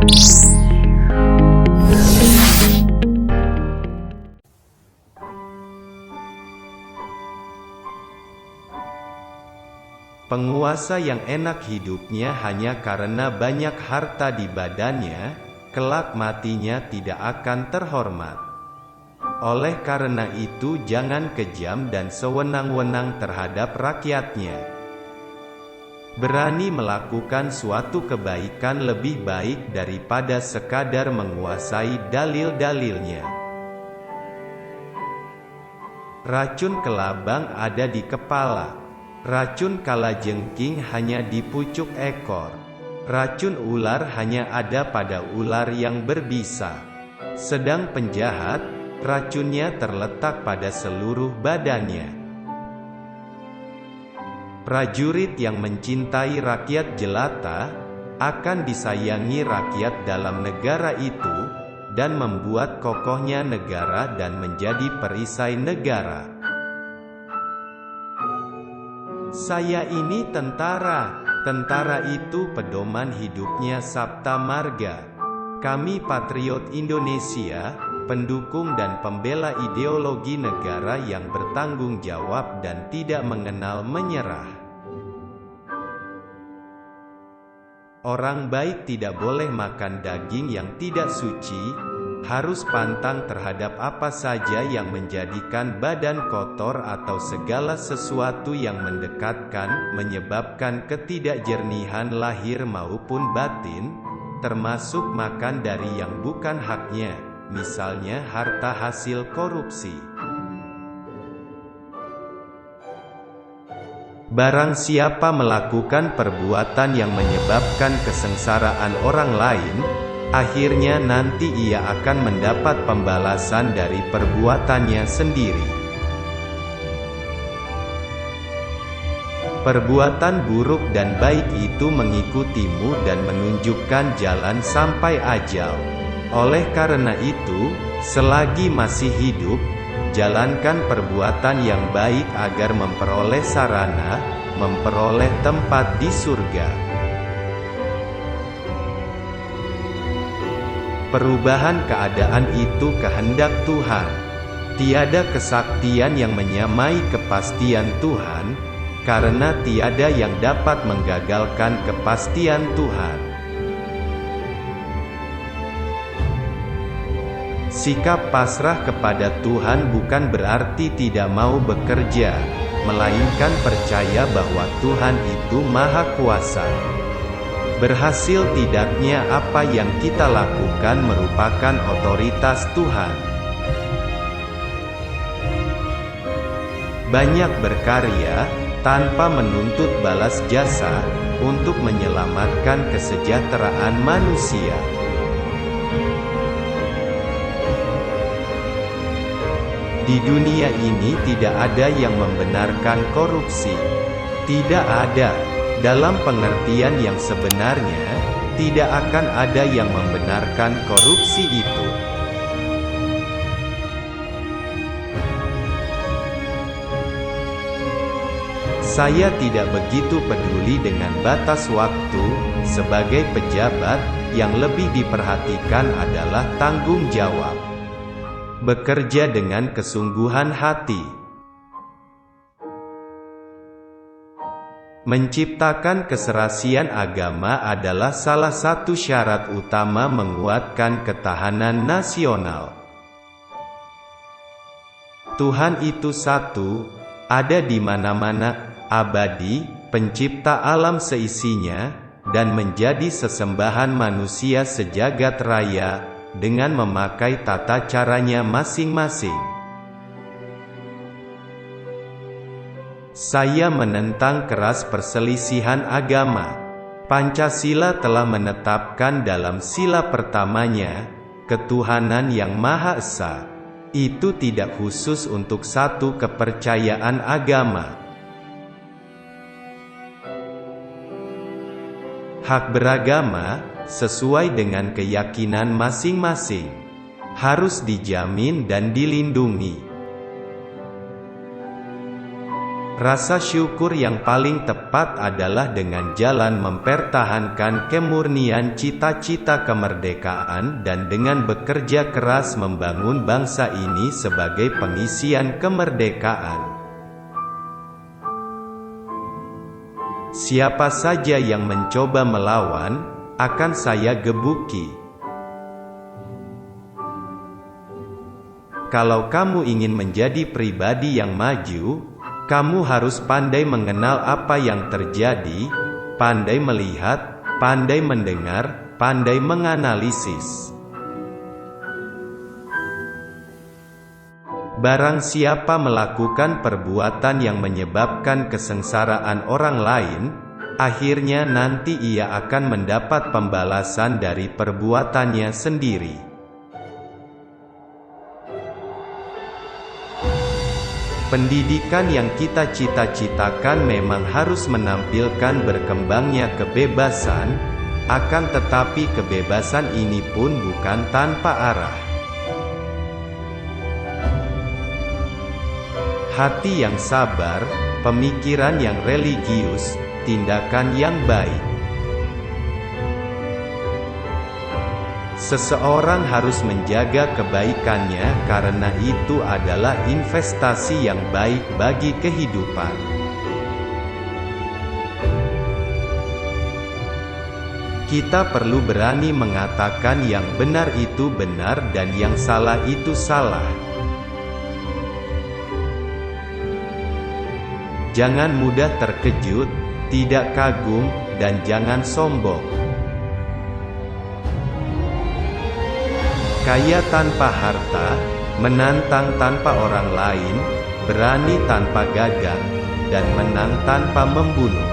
Penguasa yang enak hidupnya hanya karena banyak harta di badannya, kelak matinya tidak akan terhormat. Oleh karena itu jangan kejam dan sewenang-wenang terhadap rakyatnya. Berani melakukan suatu kebaikan lebih baik daripada sekadar menguasai dalil-dalilnya. Racun kelabang ada di kepala. Racun kalajengking hanya di pucuk ekor. Racun ular hanya ada pada ular yang berbisa. Sedang penjahat, racunnya terletak pada seluruh badannya. Prajurit yang mencintai rakyat jelata, akan disayangi rakyat dalam negara itu, dan membuat kokohnya negara dan menjadi perisai negara. Saya ini tentara. Tentara itu pedoman hidupnya Sabta Marga. Kami patriot Indonesia, pendukung dan pembela ideologi negara yang bertanggung jawab dan tidak mengenal menyerah. Orang baik tidak boleh makan daging yang tidak suci, harus pantang terhadap apa saja yang menjadikan badan kotor atau segala sesuatu yang mendekatkan, menyebabkan ketidakjernihan lahir maupun batin, termasuk makan dari yang bukan haknya, misalnya harta hasil korupsi. Barang siapa melakukan perbuatan yang menyebabkan kesengsaraan orang lain, akhirnya nanti ia akan mendapat pembalasan dari perbuatannya sendiri. Perbuatan buruk dan baik itu mengikutimu dan menunjukkan jalan sampai ajal. Oleh karena itu, selagi masih hidup, jalankan perbuatan yang baik agar memperoleh sarana, memperoleh tempat di surga. Perubahan keadaan itu kehendak Tuhan. Tiada kesaktian yang menyamai kepastian Tuhan, karena tiada yang dapat menggagalkan kepastian Tuhan. Sikap pasrah kepada Tuhan bukan berarti tidak mau bekerja, melainkan percaya bahwa Tuhan itu Maha Kuasa. Berhasil tidaknya apa yang kita lakukan merupakan otoritas Tuhan. Banyak berkarya, tanpa menuntut balas jasa, untuk menyelamatkan kesejahteraan manusia. Di dunia ini tidak ada yang membenarkan korupsi. Tidak ada. Dalam pengertian yang sebenarnya, tidak akan ada yang membenarkan korupsi itu. Saya tidak begitu peduli dengan batas waktu. Sebagai pejabat, yang lebih diperhatikan adalah tanggung jawab. Bekerja dengan kesungguhan hati. Menciptakan keserasian agama adalah salah satu syarat utama menguatkan ketahanan nasional. Tuhan itu satu, ada di mana-mana, abadi, pencipta alam seisinya, dan menjadi sesembahan manusia sejagat raya, dengan memakai tata caranya masing-masing. Saya menentang keras perselisihan agama. Pancasila telah menetapkan dalam sila pertamanya, ketuhanan yang Maha Esa. Itu tidak khusus untuk satu kepercayaan agama. Hak beragama, sesuai dengan keyakinan masing-masing, harus dijamin dan dilindungi. Rasa syukur yang paling tepat adalah dengan jalan mempertahankan kemurnian cita-cita kemerdekaan dan dengan bekerja keras membangun bangsa ini sebagai pengisian kemerdekaan. Siapa saja yang mencoba melawan, akan saya gebuki. Kalau kamu ingin menjadi pribadi yang maju, kamu harus pandai mengenal apa yang terjadi, pandai melihat, pandai mendengar, pandai menganalisis. Barang siapa melakukan perbuatan yang menyebabkan kesengsaraan orang lain, akhirnya nanti ia akan mendapat pembalasan dari perbuatannya sendiri. Pendidikan yang kita cita-citakan memang harus menampilkan berkembangnya kebebasan, akan tetapi kebebasan ini pun bukan tanpa arah. Hati yang sabar, pemikiran yang religius, tindakan yang baik. Seseorang harus menjaga kebaikannya karena itu adalah investasi yang baik bagi kehidupan. Kita perlu berani mengatakan yang benar itu benar dan yang salah itu salah. Jangan mudah terkejut, tidak kagum, dan jangan sombong. Kaya tanpa harta, menantang tanpa orang lain, berani tanpa gagah, dan menang tanpa membunuh.